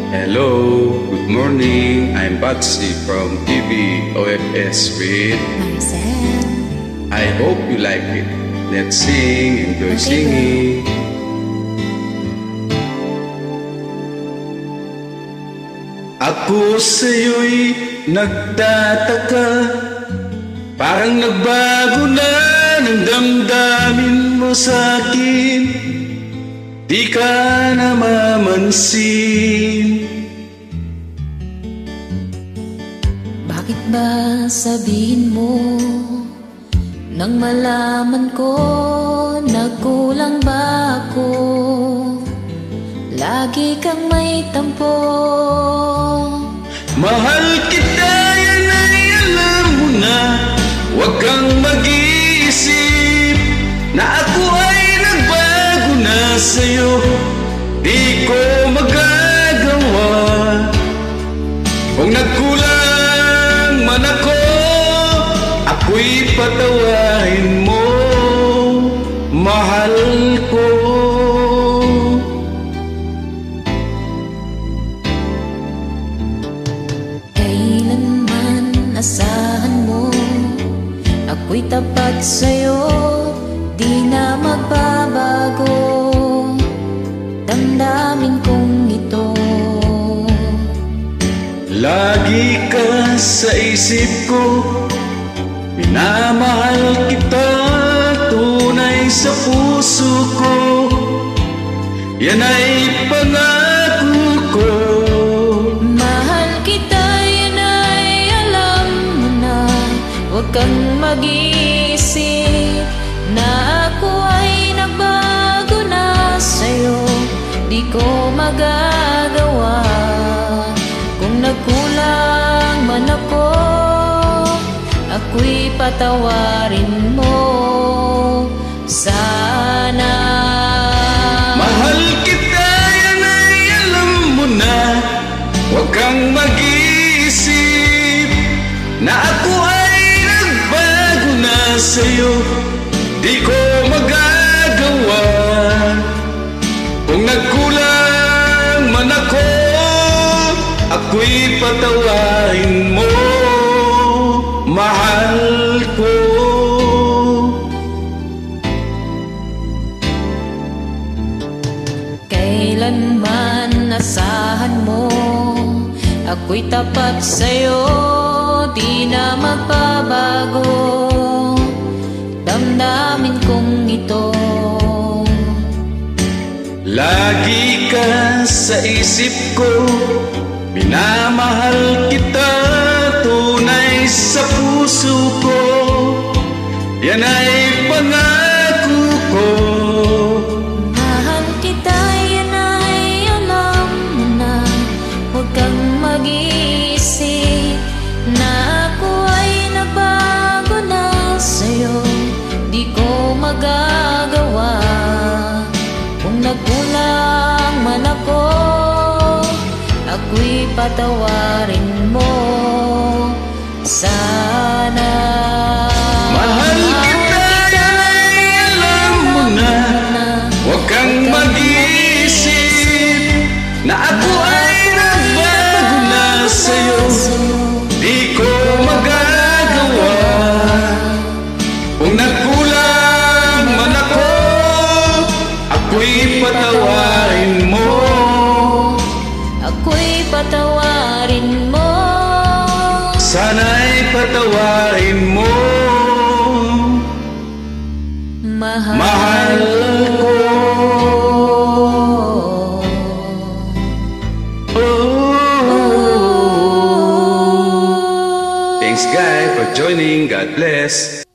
Hello, good morning. I'm Batsy from TV OFS with Maricel. I hope you like it. Let's sing, enjoy singing. Ako sa'yo'y nagtataka, parang nagbago na ng damdamin mo sa'kin. Di ka namamansin. Bakit ba sabihin mo nang malaman ko nagkulang ba ako? Lagi kang may tampo. Mahal kita, yan ay alam mo na. Huwag kang mag-iisip na ako ay nagbago na sa'yo. Di ko magagawa. Kung nagkulang man ako, ako'y patawarin mo. Mahal ko. Kailanman asahan mo ako'y tapat sa'yo, di na magbabago damdamin kong ito. Lagi ka sa isip ko, minamahal kita tunay sa puso ko. Yan ay pangako ko. Mahal kita, yan ay alam mo na. Huwag kang mag-iisip na ako ay nagbago na sa'yo. Di ko magagawa. Kung nagkulang man ako, ako'y patawarin mo sana. Mahal kita, yan ay alam mo na. Huwag kang mag-iisip na ako ay nagbago na sa'yo. Di ko magagawa. Kung nagkulang man ako, ako'y patawarin mo. Mahal ko. Kailanman asahan mo ako'y tapat sa'yo, di na magbabago damdamin kong ito. Lagi ka sa isip ko, minamahal kita tunay sa puso ko. Yan ay pangako ko. Mahal kita, yan ay alam mo na. Huwag kang mag-iisip na ako ay nagbago na sa'yo. Di ko magagawa. Kung nagkulang man ako, ako'y patawarin mo sana. Mahal kita, yan ay alam mo na. Huwag kang mag-iisip na ako ay nagbago na sa'yo. Di ko magagawa. Kung nagkulang man ako, ako'y patawarin mo. Ako'y patawarin mo. Sana'y patawarin mo. Mahal ko. Thanks, guys, for joining. God bless.